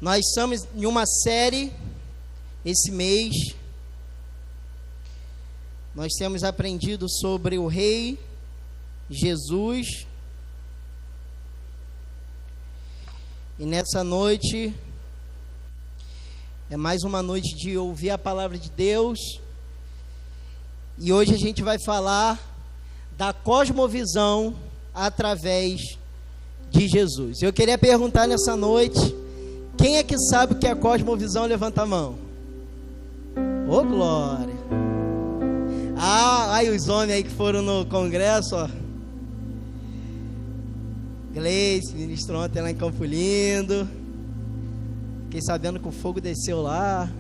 Nós estamos em uma série esse mês. Nós temos aprendido sobre o Rei Jesus. E nessa noite é mais uma noite de ouvir a palavra de Deus. E hoje a gente vai falar da cosmovisão através de Jesus. Eu queria perguntar nessa noite, quem é que sabe o que é cosmovisão? Levanta a mão. Ô glória! Aí os homens aí que foram no congresso, ó. Gleice ministrou ontem lá em Campo Lindo. Fiquei sabendo que o fogo desceu lá.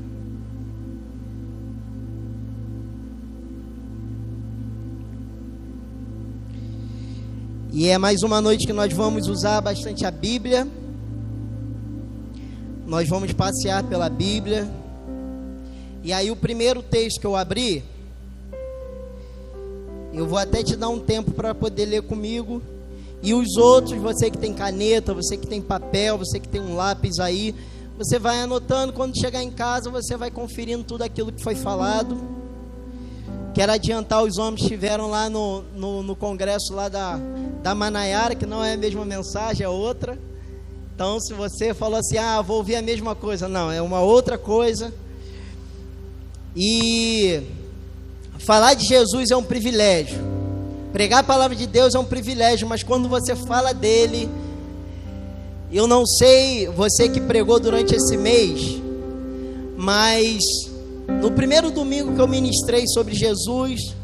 E é mais uma noite que nós vamos usar bastante a Bíblia. Nós vamos passear pela Bíblia. E aí o primeiro texto que eu abri, eu vou até te dar um tempo para poder ler comigo. E os outros, você que tem caneta, você que tem papel, você que tem um lápis aí, você vai anotando. Quando chegar em casa, você vai conferindo tudo aquilo que foi falado. Quero adiantar, os homens estiveram lá no congresso lá da Manaiara, que não é a mesma mensagem, é outra. Então, se você falou assim, vou ouvir a mesma coisa, não, é uma outra coisa. E falar de Jesus é um privilégio. Pregar a palavra de Deus é um privilégio, mas quando você fala dele, eu não sei você que pregou durante esse mês, mas no primeiro domingo que eu ministrei sobre Jesus,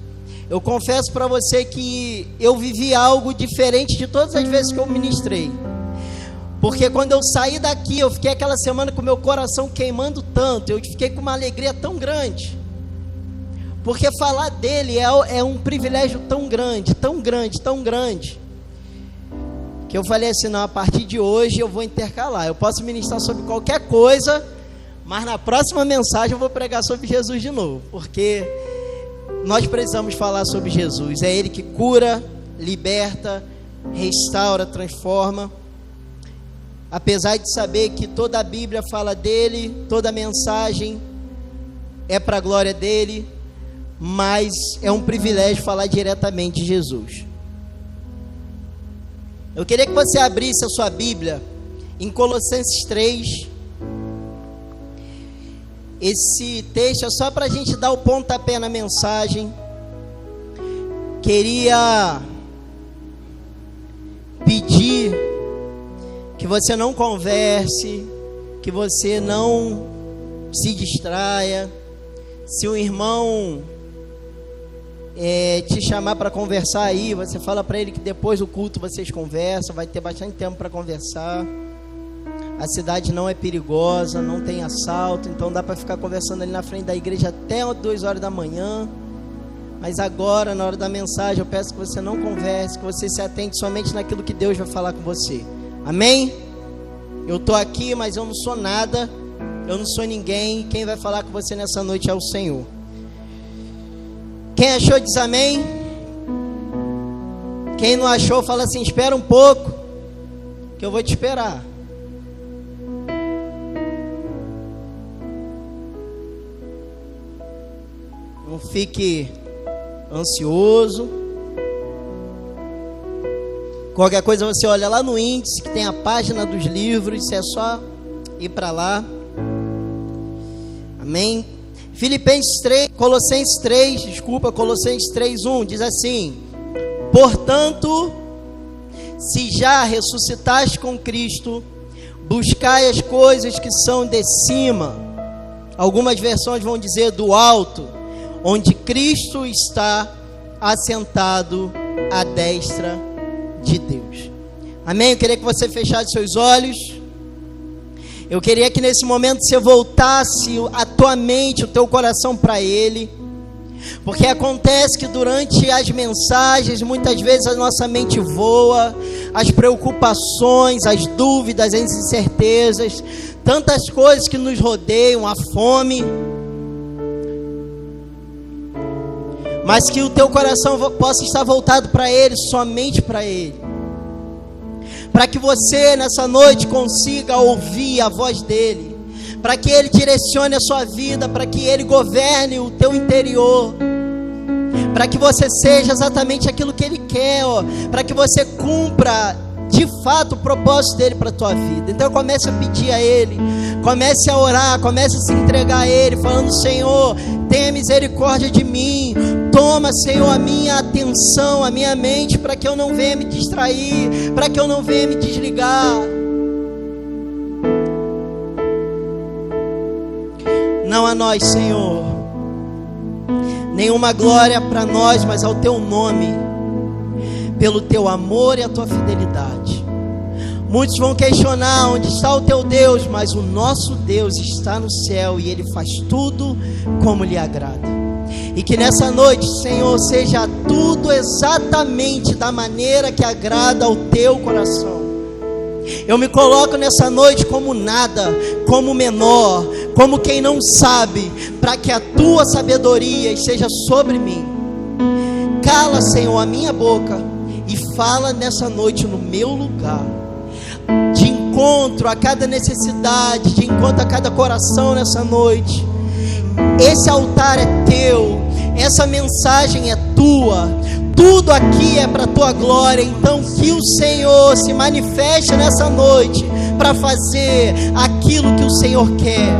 eu confesso para você que eu vivi algo diferente de todas as vezes que eu ministrei. Porque quando eu saí daqui, eu fiquei aquela semana com meu coração queimando tanto, eu fiquei com uma alegria tão grande. Porque falar dele é um privilégio tão grande, tão grande, tão grande, que eu falei assim, não, a partir de hoje eu vou intercalar. Eu posso ministrar sobre qualquer coisa, mas na próxima mensagem eu vou pregar sobre Jesus de novo, porque nós precisamos falar sobre Jesus. É Ele que cura, liberta, restaura, transforma. Apesar de saber que toda a Bíblia fala dele, toda a mensagem é para a glória dele, mas é um privilégio falar diretamente de Jesus. Eu queria que você abrisse a sua Bíblia em Colossenses 3. Esse texto é só para a gente dar o pontapé na mensagem. Queria pedir que você não converse, que você não se distraia. Se um irmão te chamar para conversar aí, você fala para ele que depois do culto vocês conversam, vai ter bastante tempo para conversar. A cidade não é perigosa, não tem assalto, então dá para ficar conversando ali na frente da igreja até 2 horas da manhã. Mas agora, na hora da mensagem, eu peço que você não converse, que você se atente somente naquilo que Deus vai falar com você. Amém? Eu estou aqui, mas eu não sou nada, eu não sou ninguém. Quem vai falar com você nessa noite é o Senhor. Quem achou diz amém. Quem não achou fala assim, espera um pouco, que eu vou te esperar. Não fique ansioso. Qualquer coisa você olha lá no índice, que tem a página dos livros, é só ir para lá. Amém? Colossenses 3:1 diz assim: portanto, se já ressuscitaste com Cristo, buscai as coisas que são de cima. Algumas versões vão dizer do alto, onde Cristo está assentado à destra de Deus. Amém? Eu queria que você fechasse seus olhos. Eu queria que nesse momento você voltasse a tua mente, o teu coração para Ele. Porque acontece que durante as mensagens, muitas vezes a nossa mente voa, as preocupações, as dúvidas, as incertezas, tantas coisas que nos rodeiam, a fome. Mas que o teu coração possa estar voltado para Ele, somente para Ele. para que você nessa noite consiga ouvir a voz dele, para que ele direcione a sua vida, para que ele governe o teu interior, para que você seja exatamente aquilo que ele quer, para que você cumpra de fato o propósito dele para a tua vida. Então comece a pedir a ele, comece a orar, comece a se entregar a ele, falando: Senhor, tenha misericórdia de mim, toma, Senhor, a minha atenção, a minha mente, para que eu não venha me distrair, para que eu não venha me desligar. Não a nós, Senhor, nenhuma glória para nós, mas ao teu nome, pelo teu amor e a tua fidelidade. Muitos vão questionar: onde está o teu Deus? Mas o nosso Deus está no céu e ele faz tudo como lhe agrada. E que nessa noite, Senhor, seja tudo exatamente da maneira que agrada ao teu coração. Eu me coloco nessa noite como nada, como menor, como quem não sabe, para que a tua sabedoria esteja sobre mim. Cala, Senhor, a minha boca e fala nessa noite no meu lugar, de encontro a cada necessidade, de encontro a cada coração nessa noite. Esse altar é teu, essa mensagem é tua, tudo aqui é para a tua glória. Então que o Senhor se manifeste nessa noite para fazer aquilo que o Senhor quer.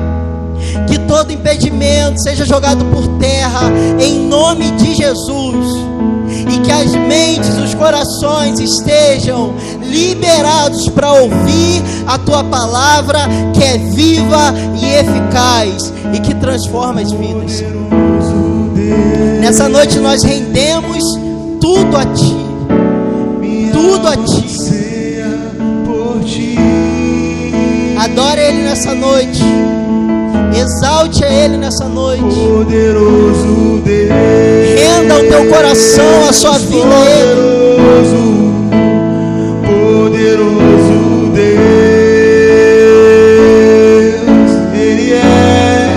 Que todo impedimento seja jogado por terra em nome de Jesus, e que as mentes, os corações estejam liberados para ouvir a tua palavra, que é viva e eficaz e que transforma as vidas. Nessa noite nós rendemos tudo a ti, tudo a ti. Adore ele nessa noite, exalte a ele nessa noite, poderoso Deus, renda o teu coração, a sua vida a ele. Poderoso Deus, ele é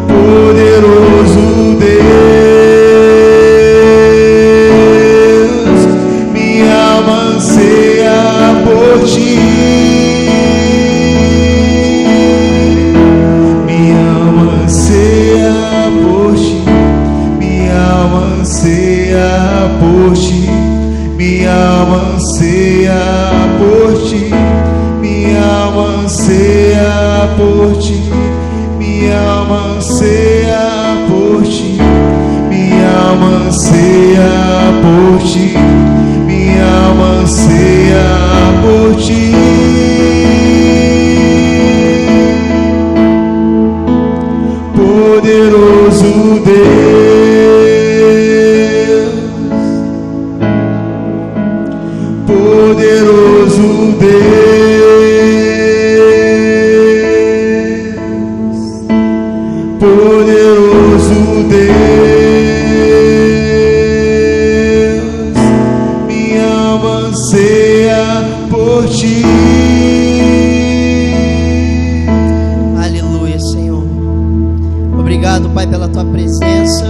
poderoso Deus, minha alma anseia por ti. Por ti, minha alma anseia por ti, minha alma anseia por ti, minha alma anseia por ti, minha alma anseia por ti, minha alma anseia por ti. Poderoso Deus, poderoso Deus, poderoso Deus, minha alma anseia por ti. Aleluia, Senhor. Obrigado, Pai, pela tua presença,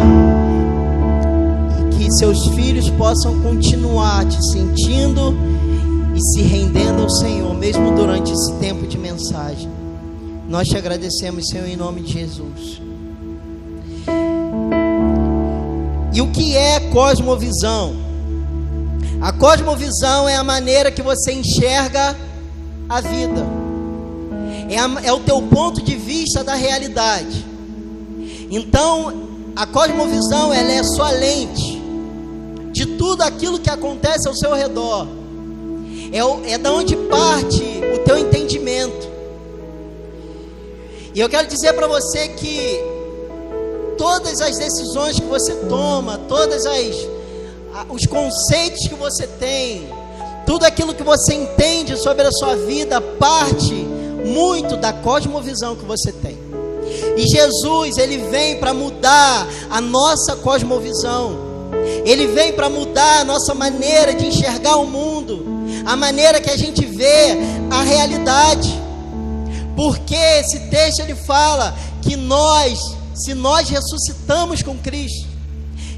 e que seus filhos possam continuar te sentindo e se rendendo ao Senhor, mesmo durante esse tempo de mensagem. Nós te agradecemos, Senhor, em nome de Jesus. E o que é cosmovisão? A cosmovisão é a maneira que você enxerga a vida, é o teu ponto de vista da realidade. Então, a cosmovisão, ela é a sua lente de tudo aquilo que acontece ao seu redor. É da onde parte o teu entendimento. E eu quero dizer para você que todas as decisões que você toma, todos os conceitos que você tem, tudo aquilo que você entende sobre a sua vida, parte muito da cosmovisão que você tem. E Jesus, ele vem para mudar a nossa cosmovisão. Ele vem para mudar a nossa maneira de enxergar o mundo, a maneira que a gente vê a realidade. Porque esse texto ele fala que se nós ressuscitamos com Cristo,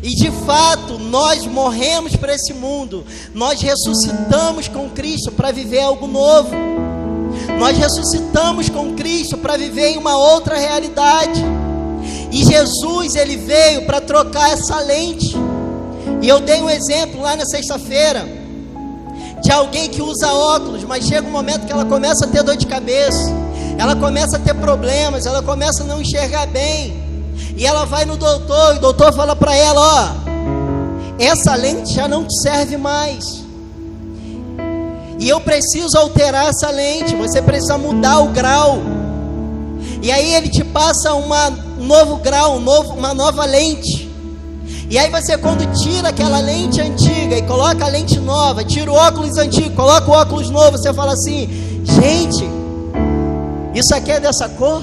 E de fato, nós morremos para esse mundo, nós ressuscitamos com Cristo para viver algo novo. Nós ressuscitamos com Cristo para viver em uma outra realidade. E Jesus, ele veio para trocar essa lente. E eu dei um exemplo lá na sexta-feira de alguém que usa óculos, mas chega um momento que ela começa a ter dor de cabeça, ela começa a ter problemas, ela começa a não enxergar bem. E ela vai no doutor, e o doutor fala para ela: ó, essa lente já não te serve mais. E eu preciso alterar essa lente, você precisa mudar o grau. E aí ele te passa um novo grau, uma nova lente. E aí você, quando tira aquela lente antiga e coloca a lente nova, tira o óculos antigo, coloca o óculos novo, você fala assim: gente, isso aqui é dessa cor?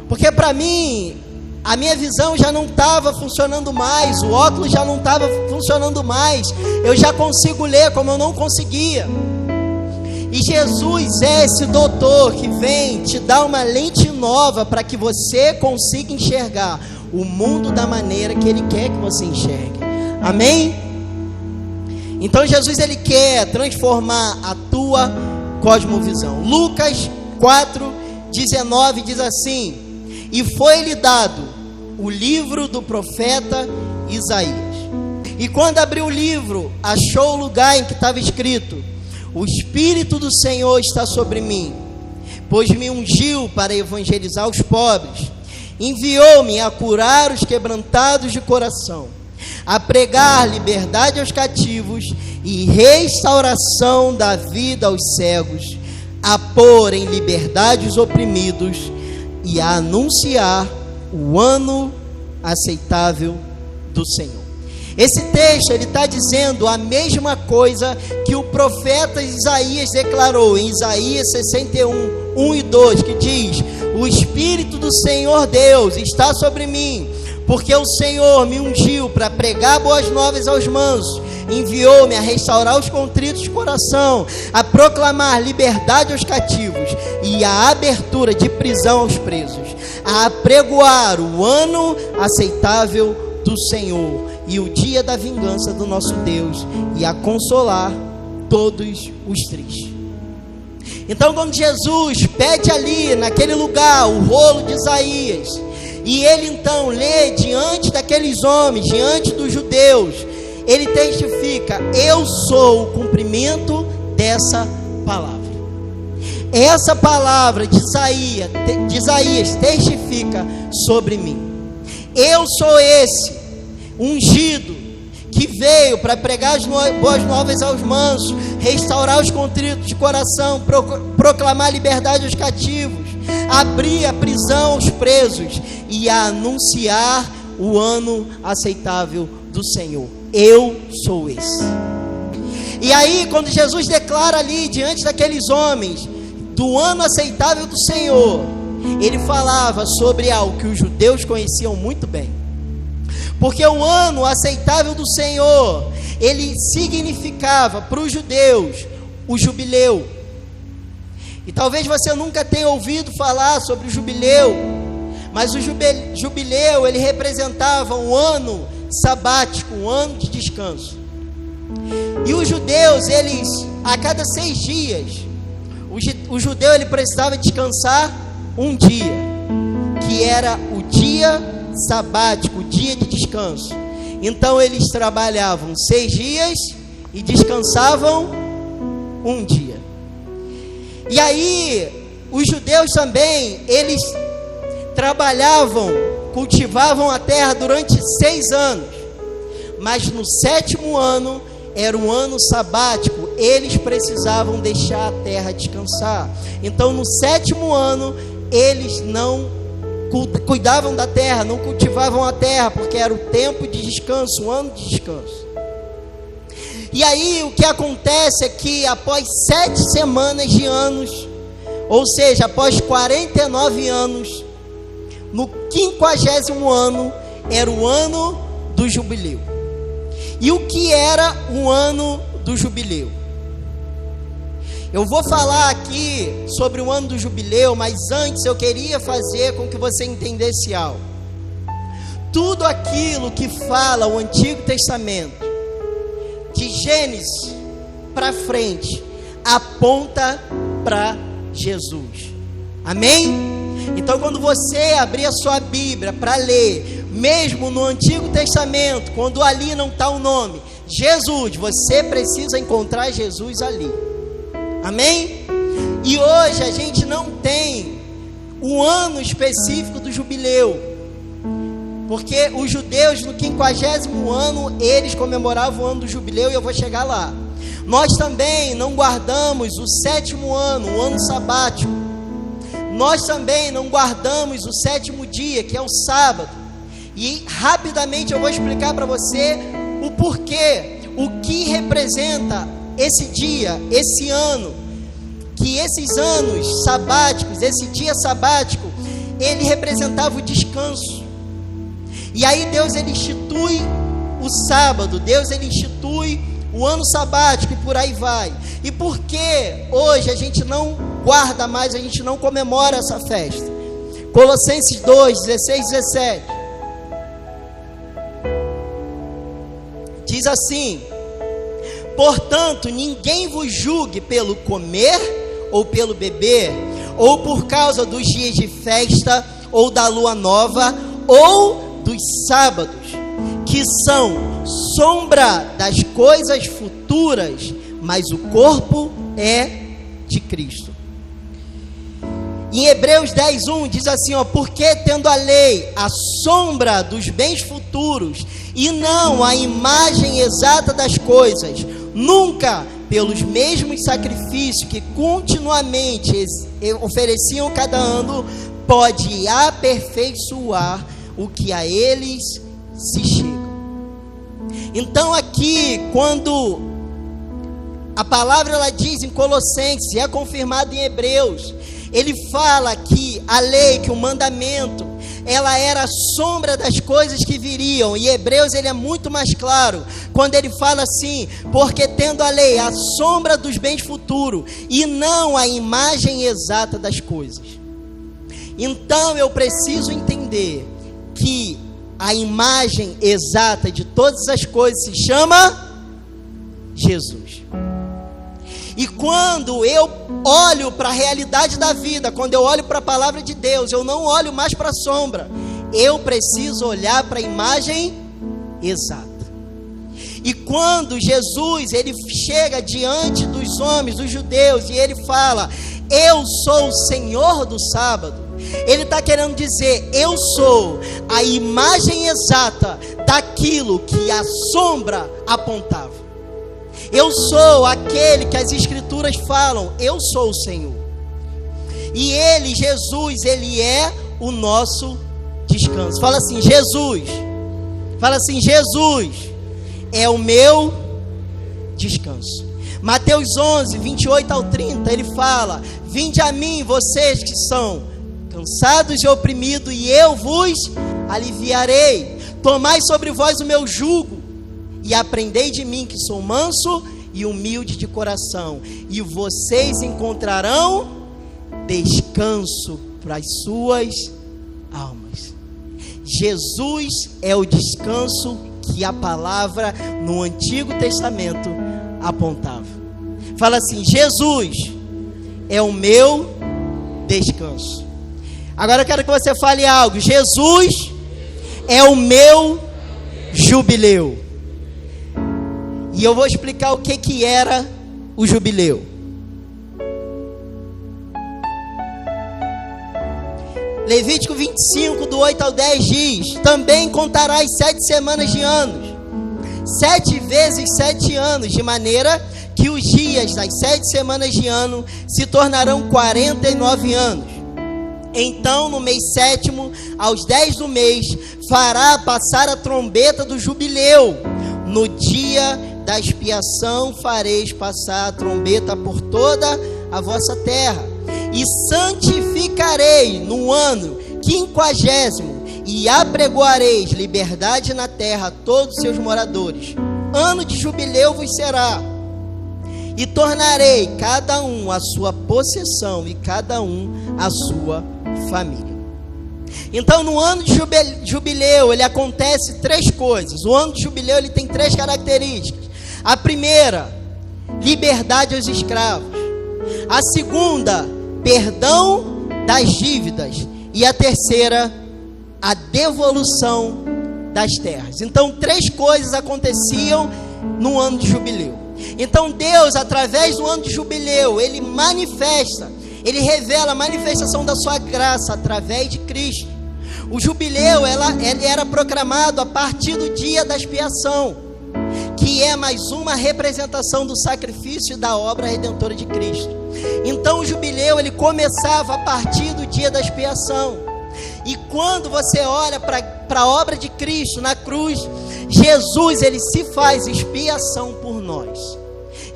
Porque para mim, a minha visão já não estava funcionando mais, o óculos já não estava funcionando mais, eu já consigo ler como eu não conseguia. E Jesus é esse doutor que vem te dar uma lente nova para que você consiga enxergar o mundo da maneira que Ele quer que você enxergue. Amém? Então Jesus, Ele quer transformar a tua cosmovisão. Lucas 4:19 diz assim: e foi-lhe dado o livro do profeta Isaías. E quando abriu o livro, achou o lugar em que estava escrito: o Espírito do Senhor está sobre mim, pois me ungiu para evangelizar os pobres, enviou-me a curar os quebrantados de coração, a pregar liberdade aos cativos e restauração da vida aos cegos, a pôr em liberdade os oprimidos e a anunciar o ano aceitável do Senhor. Esse texto, ele está dizendo a mesma coisa que o profeta Isaías declarou em Isaías 61, 1 e 2, que diz: o Espírito do Senhor Deus está sobre mim, porque o Senhor me ungiu para pregar boas novas aos mansos, enviou-me a restaurar os contritos de coração, a proclamar liberdade aos cativos e a abertura de prisão aos presos, a apregoar o ano aceitável do Senhor e o dia da vingança do nosso Deus, e a consolar todos os tristes. Então, quando Jesus pede ali naquele lugar o rolo de Isaías, e ele então lê diante daqueles homens, diante dos judeus, ele testifica: eu sou o cumprimento dessa palavra. Essa palavra de Isaías testifica sobre mim. Eu sou esse ungido que veio para pregar as boas novas aos mansos, restaurar os contritos de coração, proclamar liberdade aos cativos, abrir a prisão aos presos e a anunciar o ano aceitável do Senhor. Eu sou esse. E aí, quando Jesus declara ali diante daqueles homens do ano aceitável do Senhor, ele falava sobre algo que os judeus conheciam muito bem. Porque o ano aceitável do Senhor, ele significava para os judeus o jubileu. E talvez você nunca tenha ouvido falar sobre o jubileu, mas o jubileu, ele representava um ano sabático, um ano de descanso. E os judeus, eles, a cada 6 dias, o judeu, ele precisava descansar um dia, que era o dia sabático, o dia de descanso. Então eles trabalhavam 6 dias e descansavam um dia. E aí os judeus também, eles trabalhavam, cultivavam a terra durante 6 anos, mas no 7º ano era um ano sabático, eles precisavam deixar a terra descansar. Então no 7º ano eles não cuidavam da terra, não cultivavam a terra, porque era o tempo de descanso, o ano de descanso. E aí o que acontece é que após 7 semanas de anos, ou seja, após 49 anos, no 50º ano, era o ano do jubileu. E o que era o ano do jubileu? Eu vou falar aqui sobre o ano do jubileu, mas antes eu queria fazer com que você entendesse algo. tudo aquilo que fala o Antigo Testamento, de Gênesis para frente, aponta para Jesus. Amém? Então, quando você abrir a sua Bíblia para ler, mesmo no Antigo Testamento, quando ali não está o nome Jesus, você precisa encontrar Jesus ali. Amém? E hoje a gente não tem o ano específico do jubileu, porque os judeus no 50º ano, eles comemoravam o ano do jubileu, e eu vou chegar lá. Nós também não guardamos o 7º ano, o ano sabático. Nós também não guardamos o 7º dia, que é o sábado. E rapidamente eu vou explicar para você o porquê, o que representa esse dia, esse ano, que esses anos sabáticos, esse dia sabático, ele representava o descanso. E aí Deus, ele institui o sábado, Deus, ele institui o ano sabático, e por aí vai. E por que hoje a gente não guarda mais, a gente não comemora essa festa? Colossenses 2, 16, 17 diz assim: portanto, ninguém vos julgue pelo comer ou pelo beber, ou por causa dos dias de festa, ou da lua nova, ou dos sábados, que são sombra das coisas futuras, mas o corpo é de Cristo. Em Hebreus 10:1 diz assim, porque tendo a lei a sombra dos bens futuros, e não a imagem exata das coisas, nunca pelos mesmos sacrifícios que continuamente ofereciam cada ano, pode aperfeiçoar o que a eles se chega. Então aqui, quando a palavra ela diz em Colossenses, e é confirmado em Hebreus, ele fala que a lei, que o mandamento, ela era a sombra das coisas que viriam. E Hebreus, ele é muito mais claro, quando ele fala assim, porque tendo a lei a sombra dos bens futuros, e não a imagem exata das coisas. Então eu preciso entender que a imagem exata de todas as coisas se chama Jesus. E quando eu olho para a realidade da vida, quando eu olho para a palavra de Deus, eu não olho mais para a sombra, eu preciso olhar para a imagem exata. E quando Jesus, ele chega diante dos homens, dos judeus, e ele fala, eu sou o Senhor do sábado, ele está querendo dizer, eu sou a imagem exata daquilo que a sombra apontava. Eu sou aquele que as Escrituras falam, eu sou o Senhor. E ele, Jesus, ele é o nosso descanso. Fala assim, Jesus. Fala assim, Jesus é o meu descanso. Mateus 11, 28 ao 30, ele fala, vinde a mim, vocês que são cansados e oprimidos, e eu vos aliviarei. Tomai sobre vós o meu jugo, e aprendei de mim, que sou manso e humilde de coração, e vocês encontrarão descanso para as suas almas. Jesus é o descanso que a palavra no Antigo Testamento apontava. Fala assim, Jesus é o meu descanso. Agora eu quero que você fale algo. Jesus é o meu jubileu. E eu vou explicar o que era o jubileu. Levítico 25, do 8 ao 10 diz, também contarás 7 semanas de anos, 7 vezes 7 anos, de maneira que os dias das 7 semanas de ano se tornarão 49 anos. Então, no mês 7º, aos 10 do mês, fará passar a trombeta do jubileu. No dia da expiação fareis passar a trombeta por toda a vossa terra. E santificarei no ano 50º, e apregoareis liberdade na terra a todos os seus moradores. Ano de jubileu vos será. E tornarei cada um a sua possessão, e cada um a sua família. Então, no ano de jubileu, ele acontece 3 coisas. O ano de jubileu, ele tem 3 características. A primeira, liberdade aos escravos. A segunda, perdão das dívidas. E a terceira, a devolução das terras. Então, 3 coisas aconteciam no ano de jubileu. Então, Deus, através do ano de jubileu, ele manifesta, ele revela a manifestação da sua graça através de Cristo. O jubileu, ele era proclamado a partir do dia da expiação, que é mais uma representação do sacrifício e da obra redentora de Cristo. Então, o jubileu, ele começava a partir do dia da expiação. E quando você olha para a obra de Cristo na cruz, Jesus, ele se faz expiação por nós.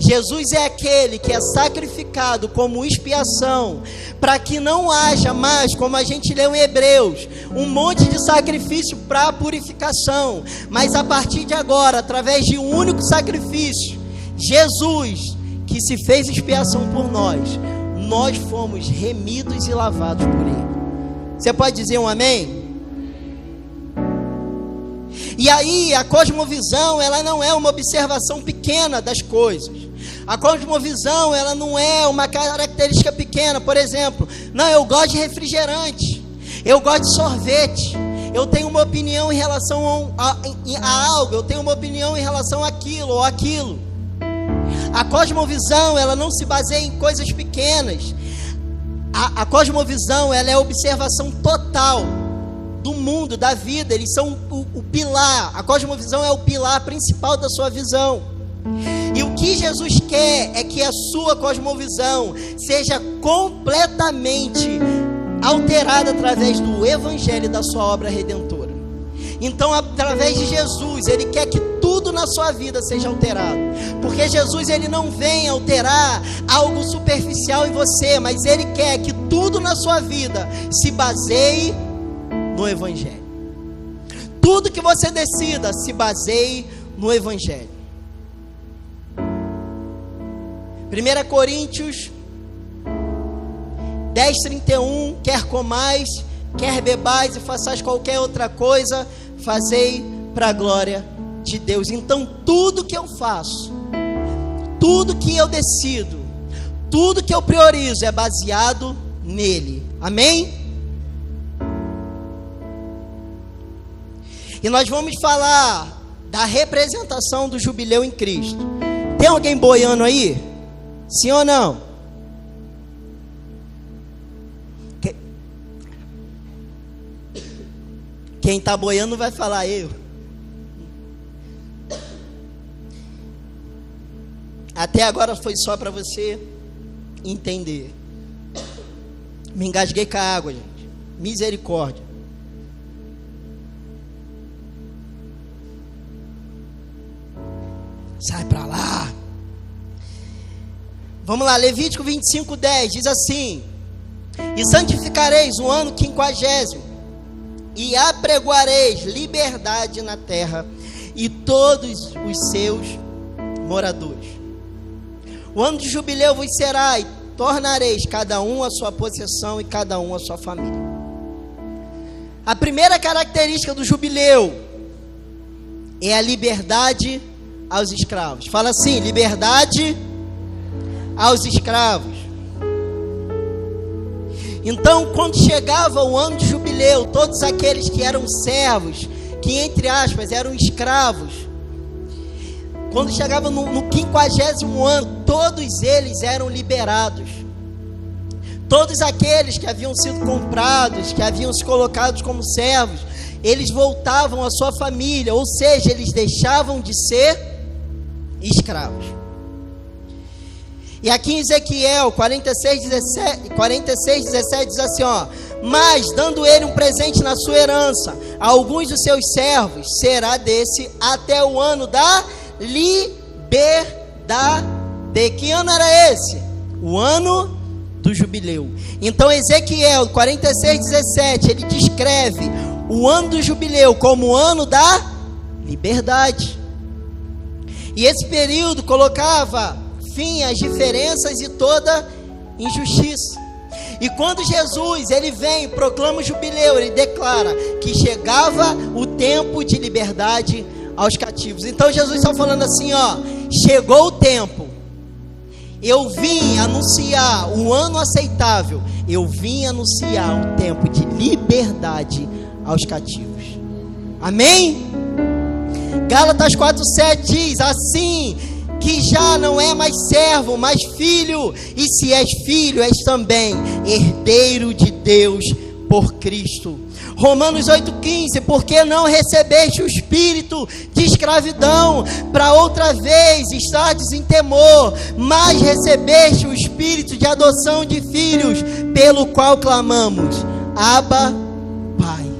Jesus é aquele que é sacrificado como expiação, para que não haja mais, como a gente leu em Hebreus, um monte de sacrifício para purificação, mas a partir de agora, através de um único sacrifício, Jesus, que se fez expiação por nós, nós fomos remidos e lavados por Ele. Você pode dizer um amém? E aí, a cosmovisão, ela não é uma observação pequena das coisas. A cosmovisão, ela não é uma característica pequena. Por exemplo, não, eu gosto de refrigerante, eu gosto de sorvete, eu tenho uma opinião em relação a algo, eu tenho uma opinião em relação àquilo ou aquilo. A cosmovisão, ela não se baseia em coisas pequenas. A cosmovisão, ela é a observação total do mundo, da vida. Eles são o pilar. A cosmovisão é o pilar principal da sua visão. E o que Jesus quer é que a sua cosmovisão seja completamente alterada através do Evangelho e da sua obra redentora. Então, através de Jesus, Ele quer que tudo na sua vida seja alterado. Porque Jesus, Ele não vem alterar algo superficial em você, mas Ele quer que tudo na sua vida se baseie no Evangelho. Tudo que você decida se baseie no Evangelho. 1 Coríntios 10:31, quer comais, quer bebais e façais qualquer outra coisa, fazei para a glória de Deus. Então tudo que eu faço, tudo que eu decido, tudo que eu priorizo é baseado nele. Amém? E nós vamos falar da representação do jubileu em Cristo. Tem alguém boiando aí? Sim ou não? Quem está boiando vai falar eu. Até agora foi só para você entender. Me engasguei com a água, gente. Misericórdia. Sai para lá. Vamos lá, Levítico 25:10 diz assim: e santificareis o ano 50, e apregoareis liberdade na terra e todos os seus moradores. O ano de jubileu vos será, e tornareis cada um a sua possessão e cada um a sua família. A primeira característica do jubileu é a liberdade aos escravos. Fala assim: liberdade aos escravos. Então, quando chegava o ano de jubileu, todos aqueles que eram servos, que entre aspas eram escravos, quando chegava no 50º ano, todos eles eram liberados. Todos aqueles que haviam sido comprados, que haviam se colocado como servos, eles voltavam à sua família, ou seja, eles deixavam de ser escravos. E aqui em Ezequiel 46:17 diz assim, ó: mas dando ele um presente na sua herança a alguns dos seus servos, será desse até o ano da liberdade. Que ano era esse? O ano do jubileu. Então Ezequiel 46:17, ele descreve o ano do jubileu como o ano da liberdade. E esse período colocava fim às diferenças e toda injustiça. E quando Jesus, ele vem, proclama o jubileu, ele declara que chegava o tempo de liberdade aos cativos. Então Jesus está falando assim, ó, chegou o tempo. Eu vim anunciar o ano aceitável. Eu vim anunciar o tempo de liberdade aos cativos. Amém? Gálatas 4:7 diz assim, que já não é mais servo, mas filho, e se és filho, és também herdeiro de Deus por Cristo. Romanos 8,15, porque não recebeste o espírito de escravidão, para outra vez estardes em temor, mas recebeste o espírito de adoção de filhos, pelo qual clamamos, Abba, Pai.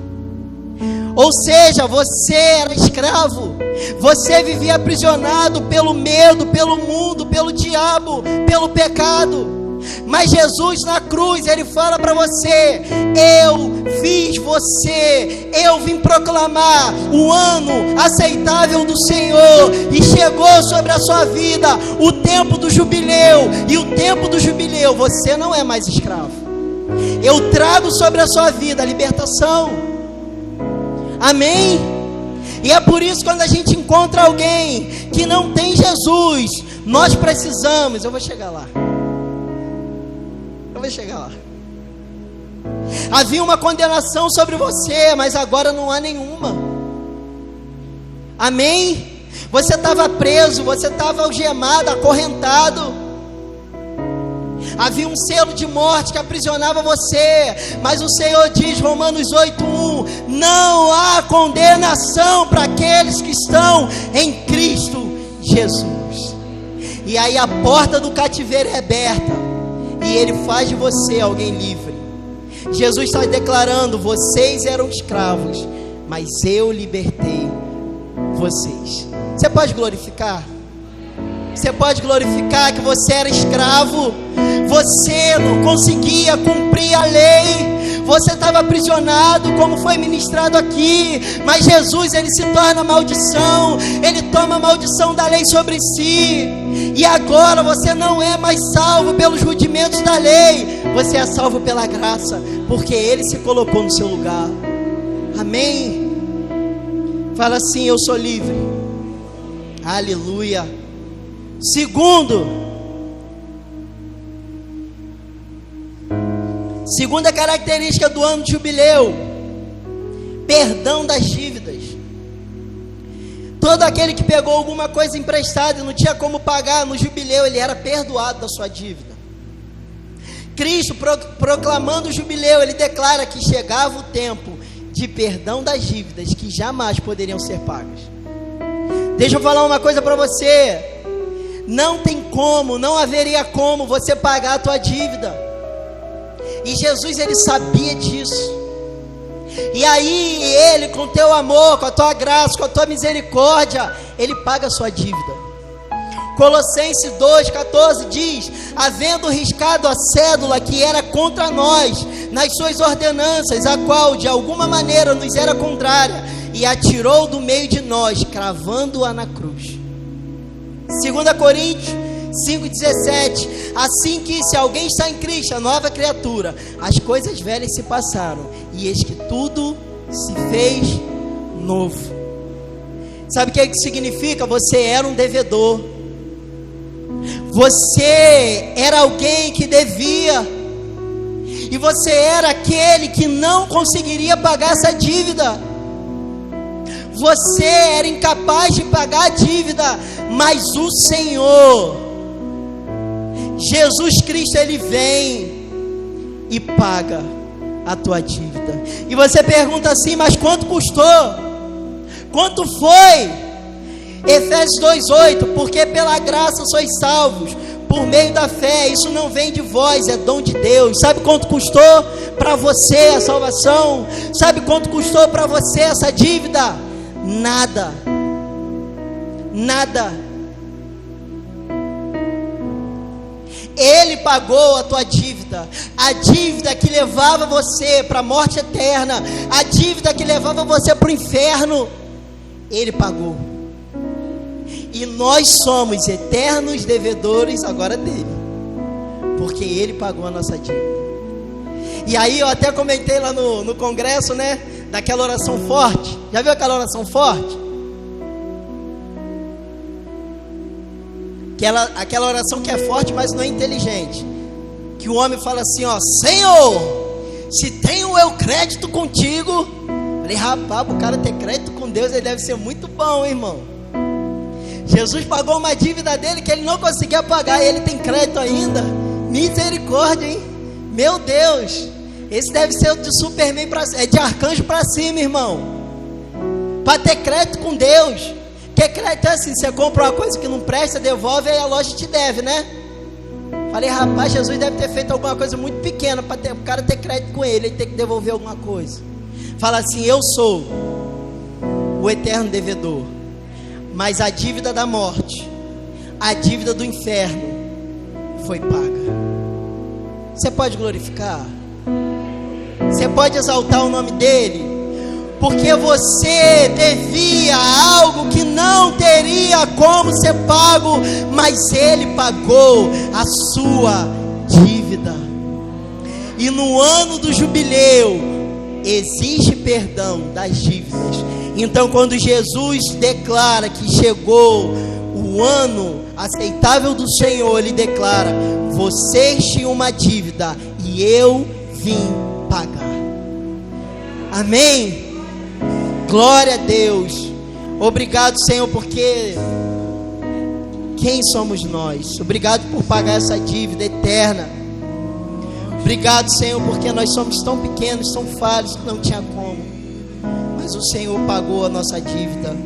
Ou seja, você era escravo, você vivia aprisionado pelo medo, pelo mundo, pelo diabo, pelo pecado. Mas Jesus na cruz, ele fala para você, eu fiz você, eu vim proclamar o ano aceitável do Senhor, e chegou sobre a sua vida o tempo do jubileu, e o tempo do jubileu, você não é mais escravo. Eu trago sobre a sua vida a libertação. Amém? E é por isso, quando a gente encontra alguém que não tem Jesus, nós precisamos, eu vou chegar lá. Havia uma condenação sobre você, mas agora não há nenhuma. Amém? Você estava preso, você estava algemado, acorrentado. Havia um selo de morte que aprisionava você, mas o Senhor diz, Romanos 8:1, não há condenação para aqueles que estão em Cristo Jesus. E aí a porta do cativeiro é aberta, e Ele faz de você alguém livre. Jesus está declarando, vocês eram escravos, mas eu libertei vocês. Você pode glorificar? Você pode glorificar que você era escravo, você não conseguia cumprir a lei, você estava aprisionado, como foi ministrado aqui, mas Jesus, ele se torna maldição, ele toma a maldição da lei sobre si, e agora você não é mais salvo pelos rudimentos da lei, você é salvo pela graça, porque ele se colocou no seu lugar. Amém? Fala assim, eu sou livre. Aleluia. Segunda característica do ano de jubileu, perdão das dívidas. Todo aquele que pegou alguma coisa emprestada e não tinha como pagar, no jubileu ele era perdoado da sua dívida. Cristo, proclamando o jubileu, ele declara que chegava o tempo de perdão das dívidas que jamais poderiam ser pagas. Deixa eu falar uma coisa para você. Não tem como, não haveria como você pagar a tua dívida. E Jesus, ele sabia disso. E aí ele, com teu amor, com a tua graça, com a tua misericórdia, ele paga a sua dívida. Colossenses 2,14 diz, havendo riscado a cédula que era contra nós, nas suas ordenanças, a qual de alguma maneira nos era contrária, e a tirou do meio de nós, cravando-a na cruz. 2 Coríntios 5,17, assim que se alguém está em Cristo, a nova criatura, as coisas velhas se passaram, e eis que tudo se fez novo. Sabe o que significa? Você era um devedor, você era alguém que devia, e você era aquele que não conseguiria pagar essa dívida. Você era incapaz de pagar a dívida, mas o Senhor, Jesus Cristo, ele vem e paga a tua dívida. E você pergunta assim, mas quanto custou? Quanto foi? Efésios 2,8, porque pela graça sois salvos, por meio da fé, isso não vem de vós, é dom de Deus. Sabe quanto custou para você a salvação? Sabe quanto custou para você essa dívida? Nada, nada. Ele pagou a tua dívida, a dívida que levava você para a morte eterna, a dívida que levava você para o inferno, Ele pagou. E nós somos eternos devedores agora dele, porque Ele pagou a nossa dívida. E aí eu até comentei lá no congresso, né? Daquela oração forte. Já viu aquela oração forte? Aquela oração que é forte, mas não é inteligente. Que o homem fala assim, ó: Senhor, se tenho eu crédito contigo. Falei, rapaz, o cara ter crédito com Deus, ele deve ser muito bom, hein, irmão. Jesus pagou uma dívida dele que ele não conseguia pagar, e ele tem crédito ainda. Misericórdia, hein? Meu Deus, esse deve ser de Superman de arcanjo para cima, irmão. Para ter crédito com Deus. Porque crédito é assim, você compra uma coisa que não presta, devolve, aí a loja te deve, né? Falei, rapaz, Jesus deve ter feito alguma coisa muito pequena para o cara ter crédito com ele ter que devolver alguma coisa. Fala assim, eu sou o eterno devedor, mas a dívida da morte, a dívida do inferno foi paga. Você pode glorificar? Você pode exaltar o nome dele? Porque você devia algo que não teria como ser pago, mas ele pagou a sua dívida. E no ano do jubileu existe perdão das dívidas. Então, quando Jesus declara que chegou o ano aceitável do Senhor, ele declara: vocês tinham uma dívida e eu vim pagar. Amém? Glória a Deus. Obrigado, Senhor, porque quem somos nós? Obrigado por pagar essa dívida eterna. Obrigado, Senhor, porque nós somos tão pequenos, tão falhos que não tinha como, mas o Senhor pagou a nossa dívida.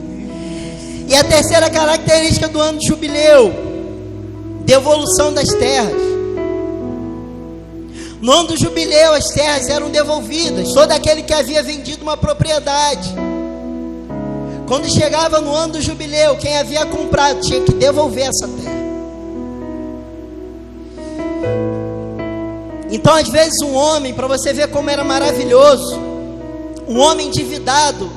E a terceira característica do ano de jubileu: devolução das terras. No ano do jubileu, as terras eram devolvidas. Todo aquele que havia vendido uma propriedade, quando chegava no ano do jubileu, quem havia comprado tinha que devolver essa terra. Então, às vezes, um homem, para você ver como era maravilhoso, um homem endividado,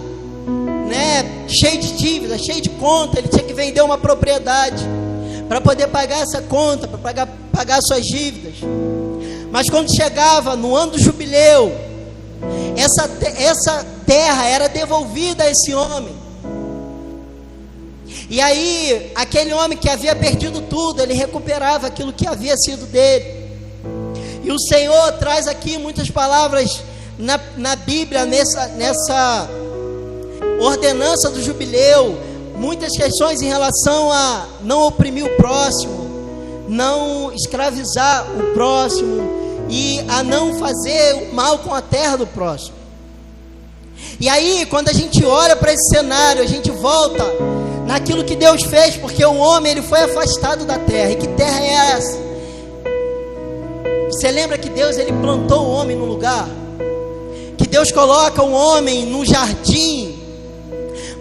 né, cheio de dívida, cheio de conta, ele tinha que vender uma propriedade para poder pagar essa conta, para pagar suas dívidas. Mas quando chegava no ano do jubileu, essa terra era devolvida a esse homem. E aí, aquele homem que havia perdido tudo, ele recuperava aquilo que havia sido dele. E o Senhor traz aqui muitas palavras na Bíblia, nessa ordenança do jubileu, muitas questões em relação a não oprimir o próximo, não escravizar o próximo e a não fazer o mal com a terra do próximo. E aí, quando a gente olha para esse cenário, a gente volta naquilo que Deus fez, porque o homem, ele foi afastado da terra. E que terra é essa? Você lembra que Deus, ele plantou o homem no lugar? Que Deus coloca o homem no jardim,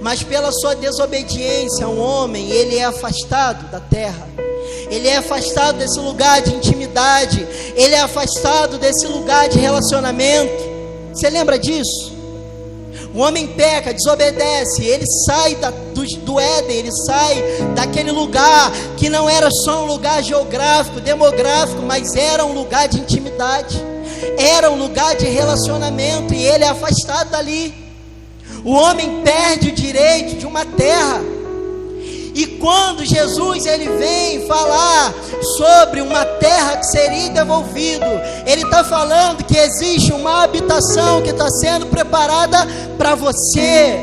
mas pela sua desobediência, o homem, ele é afastado da terra. Ele é afastado desse lugar de intimidade. Ele é afastado desse lugar de relacionamento. Você lembra disso? O homem peca, desobedece, ele sai do Éden, ele sai daquele lugar que não era só um lugar geográfico, demográfico, mas era um lugar de intimidade, era um lugar de relacionamento, e ele é afastado dali. O homem perde o direito de uma terra. E quando Jesus, ele vem falar sobre uma terra que seria devolvido, ele está falando que existe uma habitação que está sendo preparada para você.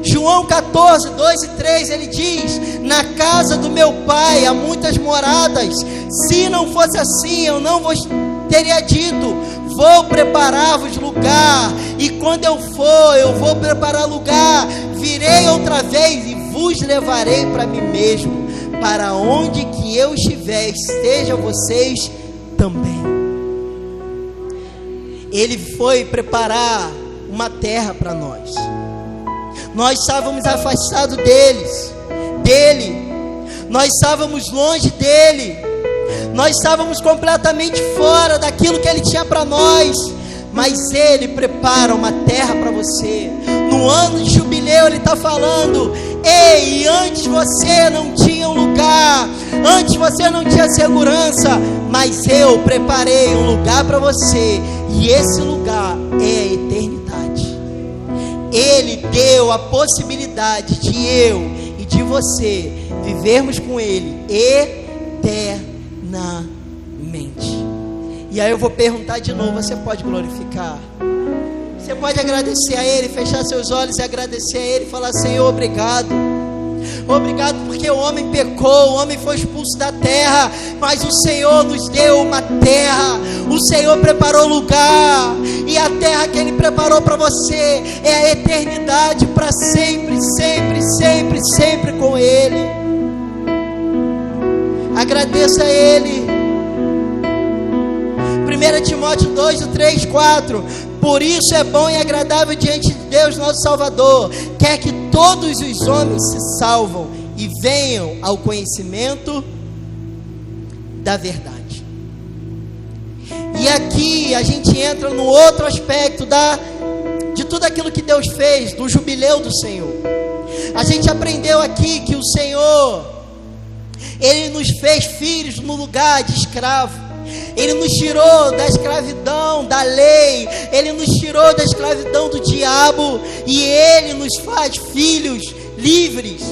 João 14, 2 e 3, ele diz: na casa do meu pai há muitas moradas, se não fosse assim eu não vos teria dito, vou preparar-vos lugar, e quando eu for, eu vou preparar lugar, virei outra vez e vos levarei para mim mesmo, para onde que eu estiver, estejam vocês também. Ele foi preparar uma terra para nós. Nós estávamos afastados dele, nós estávamos longe dele, nós estávamos completamente fora daquilo que ele tinha para nós, mas ele prepara uma terra para você. No ano de jubileu ele está falando: ei, antes você não tinha um lugar, Antes você não tinha segurança, mas eu preparei um lugar para você, e esse lugar é a eternidade. Ele deu a possibilidade de eu e de você vivermos com Ele eternamente. E aí eu vou perguntar de novo: você pode glorificar? Você pode agradecer a Ele, fechar seus olhos e agradecer a Ele, falar: Senhor, obrigado. Obrigado porque o homem pecou, o homem foi expulso da terra, mas o Senhor nos deu uma terra. O Senhor preparou lugar, e a terra que Ele preparou para você é a eternidade, para sempre, sempre, sempre, sempre com Ele. Agradeça a Ele. 1 Timóteo 2, 3, 4. Por isso é bom e agradável diante de Deus nosso Salvador, quer que todos os homens se salvam e venham ao conhecimento da verdade. E aqui a gente entra no outro aspecto de tudo aquilo que Deus fez, do jubileu do Senhor. A gente aprendeu aqui que o Senhor, Ele nos fez filhos no lugar de escravo. Ele nos tirou da escravidão da lei, Ele nos tirou da escravidão do diabo, e Ele nos faz filhos livres.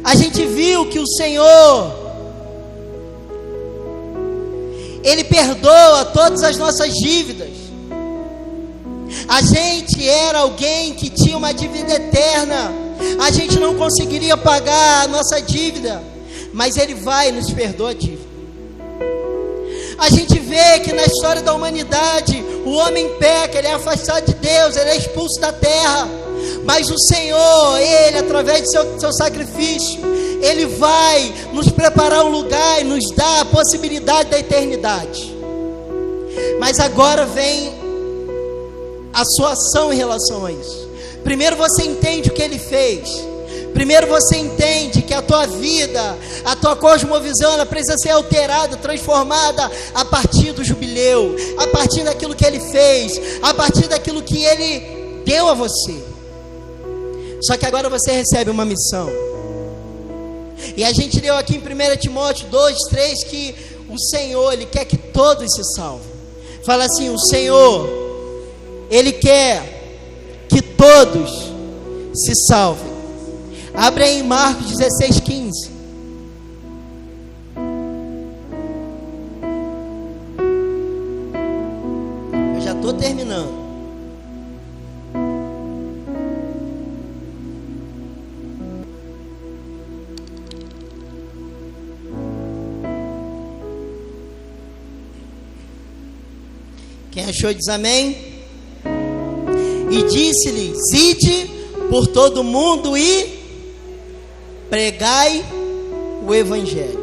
A gente viu que o Senhor, Ele perdoa todas as nossas dívidas. A gente era alguém que tinha uma dívida eterna, a gente não conseguiria pagar a nossa dívida, mas Ele vai e nos perdoa a dívida. A gente vê que na história da humanidade, o homem peca, ele é afastado de Deus, ele é expulso da terra. Mas o Senhor, Ele, através do seu sacrifício, Ele vai nos preparar um lugar e nos dá a possibilidade da eternidade. Mas agora vem a sua ação em relação a isso. Primeiro você entende o que Ele fez. Primeiro você entende que a tua vida, a tua cosmovisão, ela precisa ser alterada, transformada a partir do jubileu, a partir daquilo que Ele fez, a partir daquilo que Ele deu a você. Só que agora você recebe uma missão. E a gente leu aqui em 1 Timóteo 2, 3 que o Senhor, Ele quer que todos se salvem. Fala assim: o Senhor, Ele quer que todos se salvem. Abre aí em Marcos 16, 15. Eu já estou terminando. Quem achou diz amém. E disse-lhe: ide por todo o mundo e pregai o Evangelho.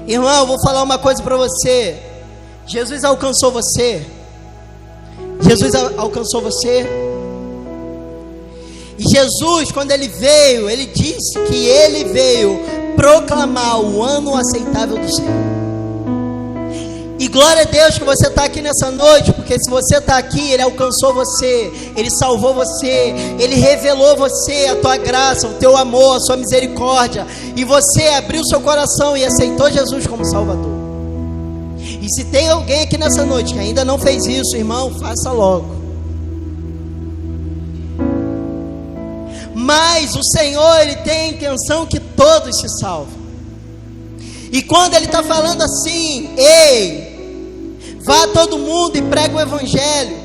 Irmão, eu vou falar uma coisa para você. Jesus alcançou você. Jesus alcançou você. E Jesus, quando Ele veio, Ele disse que Ele veio proclamar o ano aceitável do Senhor. E glória a Deus que você está aqui nessa noite, porque se você está aqui, Ele alcançou você, Ele salvou você, Ele revelou você, a tua graça, o teu amor, a sua misericórdia, e você abriu seu coração e aceitou Jesus como Salvador. E se tem alguém aqui nessa noite que ainda não fez isso, irmão, faça logo. Mas o Senhor, Ele tem a intenção que todos se salvem. E quando Ele está falando assim: ei, vá todo mundo e prega o Evangelho,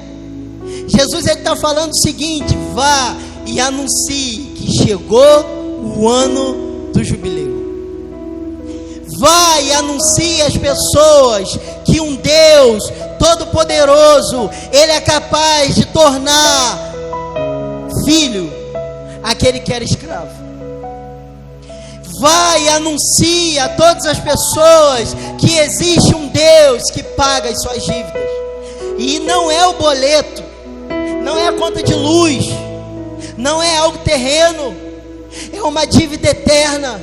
Jesus está falando o seguinte: vá e anuncie que chegou o ano do jubileu. Vá e anuncie às pessoas que um Deus todo-poderoso, Ele é capaz de tornar filho aquele que era escravo. Vai e anuncia a todas as pessoas que existe um Deus que paga as suas dívidas. E não é o boleto, não é a conta de luz, não é algo terreno, é uma dívida eterna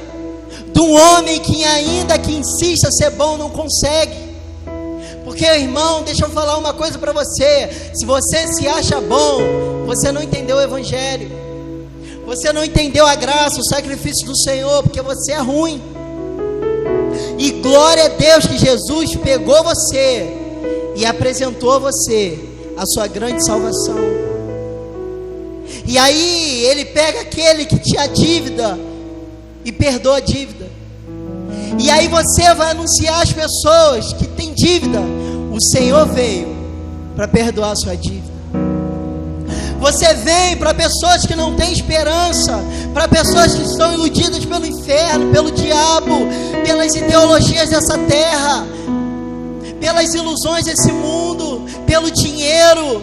de um homem que, ainda que insista ser bom, não consegue. Porque, irmão, deixa eu falar uma coisa para você: se você se acha bom, você não entendeu o Evangelho. Você não entendeu a graça, o sacrifício do Senhor, porque você é ruim. E glória a Deus que Jesus pegou você e apresentou a você a sua grande salvação. E aí Ele pega aquele que tinha dívida e perdoa a dívida. E aí você vai anunciar às pessoas que têm dívida: o Senhor veio para perdoar a sua dívida. Você vem para pessoas que não têm esperança, para pessoas que estão iludidas pelo inferno, pelo diabo, pelas ideologias dessa terra, pelas ilusões desse mundo, pelo dinheiro.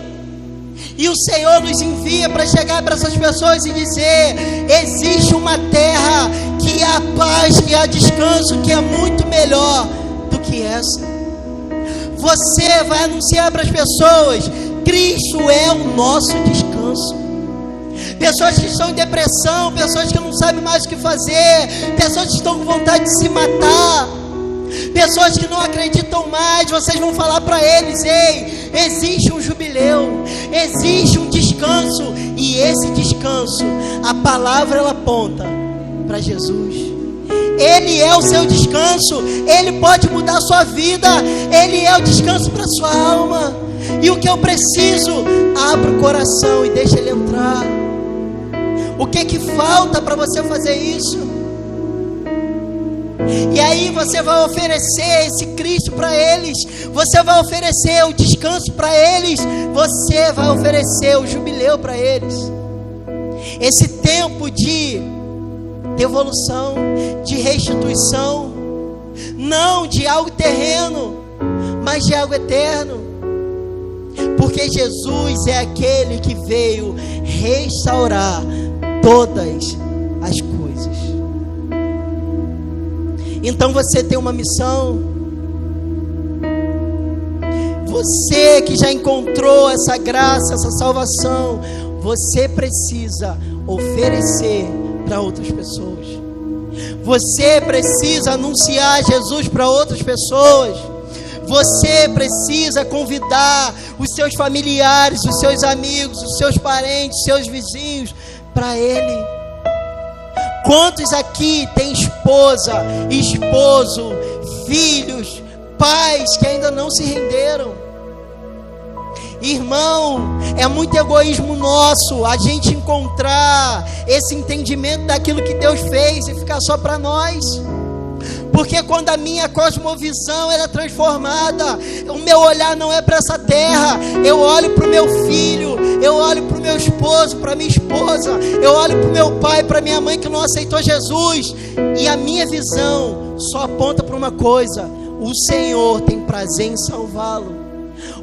E o Senhor nos envia para chegar para essas pessoas e dizer: existe uma terra que há paz, que há descanso, que é muito melhor do que essa. Você vai anunciar para as pessoas: Cristo é o nosso descanso. Pessoas que estão em depressão, pessoas que não sabem mais o que fazer, pessoas que estão com vontade de se matar, pessoas que não acreditam mais, vocês vão falar para eles: ei, existe um jubileu, existe um descanso. E esse descanso, a palavra ela aponta para Jesus. Ele é o seu descanso, Ele pode mudar a sua vida, Ele é o descanso para a sua alma. E o que eu preciso? Abra o coração e deixa Ele entrar. O que falta para você fazer isso? E aí você vai oferecer esse Cristo para eles, você vai oferecer o descanso para eles, você vai oferecer o jubileu para eles. Esse tempo de devolução, de restituição, não de algo terreno, mas de algo eterno. Porque Jesus é aquele que veio restaurar todas as coisas. Então você tem uma missão. Você que já encontrou essa graça, essa salvação, você precisa oferecer para outras pessoas. Você precisa anunciar Jesus para outras pessoas. Você precisa convidar os seus familiares, os seus amigos, os seus parentes, os seus vizinhos para Ele. Quantos aqui têm esposa, esposo, filhos, pais que ainda não se renderam? Irmão, é muito egoísmo nosso a gente encontrar esse entendimento daquilo que Deus fez e ficar só para nós. Porque quando a minha cosmovisão é transformada, o meu olhar não é para essa terra. Eu olho para o meu filho, eu olho para o meu esposo, para a minha esposa, eu olho para o meu pai, para a minha mãe que não aceitou Jesus. E a minha visão só aponta para uma coisa: o Senhor tem prazer em salvá-lo.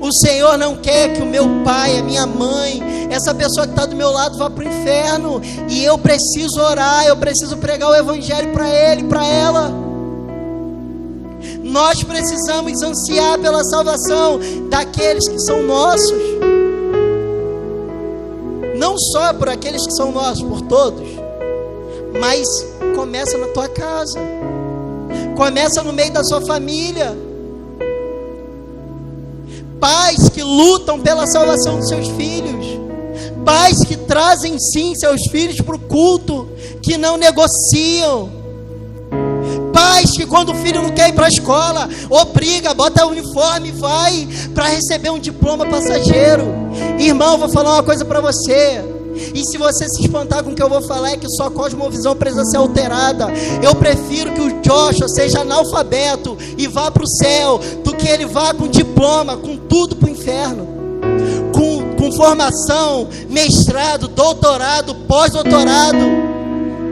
O Senhor não quer que o meu pai, a minha mãe, essa pessoa que está do meu lado vá para o inferno. E eu preciso orar, eu preciso pregar o evangelho para ele, para ela. Nós precisamos ansiar pela salvação daqueles que são nossos. Não só por aqueles que são nossos, por todos. Mas começa na tua casa. Começa no meio da sua família. Pais que lutam pela salvação dos seus filhos. Pais que trazem sim seus filhos para o culto, que não negociam. Pais que quando o filho não quer ir para a escola, obriga, bota o uniforme e vai para receber um diploma passageiro. Irmão, eu vou falar uma coisa para você. E se você se espantar com o que eu vou falar, é que sua cosmovisão precisa ser alterada. Eu prefiro que o Joshua seja analfabeto e vá para o céu, do que ele vá com diploma, com tudo para o inferno. Com formação, mestrado, doutorado, pós-doutorado.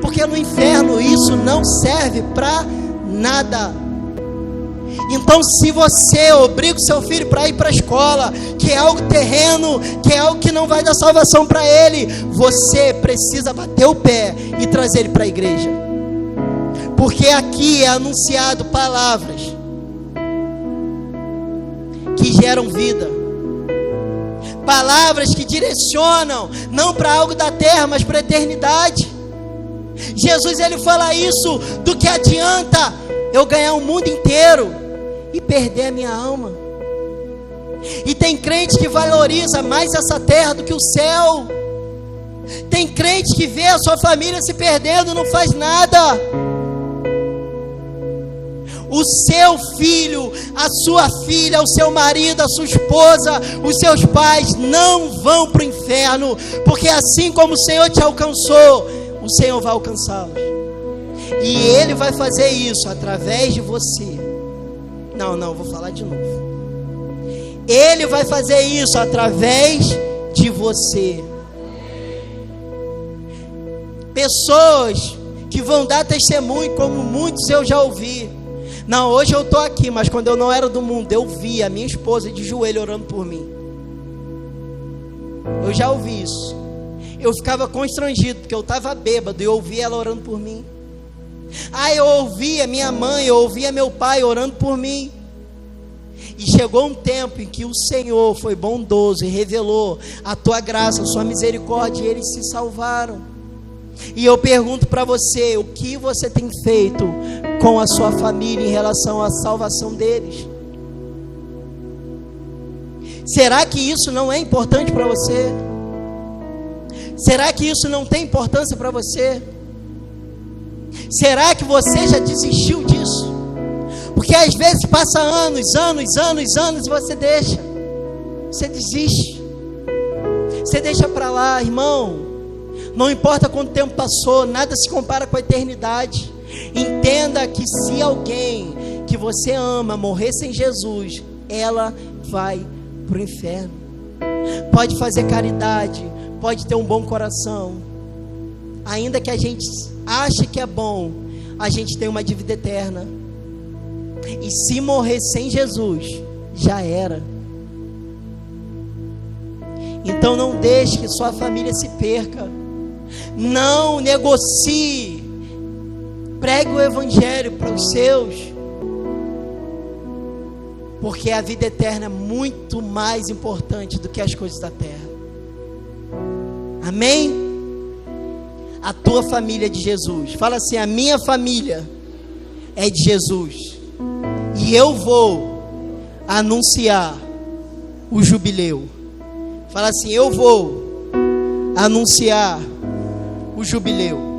Porque no inferno isso não serve para nada. Então, se você obriga o seu filho para ir para a escola, que é algo terreno, que é algo que não vai dar salvação para ele, você precisa bater o pé e trazer ele para a igreja. Porque aqui é anunciado palavras que geram vida, palavras que direcionam não para algo da terra, mas para a eternidade. Jesus, ele fala isso: do que adianta eu ganhar o mundo inteiro e perder a minha alma? E tem crente que valoriza mais essa terra do que o céu. Tem crente que vê a sua família se perdendo, não faz nada. O seu filho, a sua filha, o seu marido, a sua esposa, os seus pais não vão para o inferno, porque assim como o Senhor te alcançou, o Senhor vai alcançá-los. E Ele vai fazer isso através de você. Não, vou falar de novo. Ele vai fazer isso através de você. Pessoas que vão dar testemunho, como muitos eu já ouvi. Não, hoje eu estou aqui, mas quando eu não era do mundo, eu vi a minha esposa de joelho orando por mim. Eu já ouvi isso. Eu ficava constrangido, porque eu estava bêbado e eu ouvia ela orando por mim. Eu ouvia minha mãe, eu ouvia meu pai orando por mim. E chegou um tempo em que o Senhor foi bondoso e revelou a tua graça, a sua misericórdia, e eles se salvaram. E eu pergunto para você, o que você tem feito com a sua família em relação à salvação deles? Será que isso não é importante para você? Será que isso não tem importância para você? Será que você já desistiu disso? Porque às vezes passa anos e você deixa. Você desiste. Você deixa para lá, irmão. Não importa quanto tempo passou, nada se compara com a eternidade. Entenda que se alguém que você ama morrer sem Jesus, ela vai para o inferno. Pode fazer caridade, pode ter um bom coração. Ainda que a gente ache que é bom, a gente tem uma dívida eterna. E se morrer sem Jesus, já era. Então não deixe que sua família se perca. Não negocie. Pregue o evangelho para os seus. Porque a vida eterna é muito mais importante do que as coisas da terra. Amém? A tua família é de Jesus. Fala assim: a minha família é de Jesus. E eu vou anunciar o jubileu. Fala assim: eu vou anunciar o jubileu.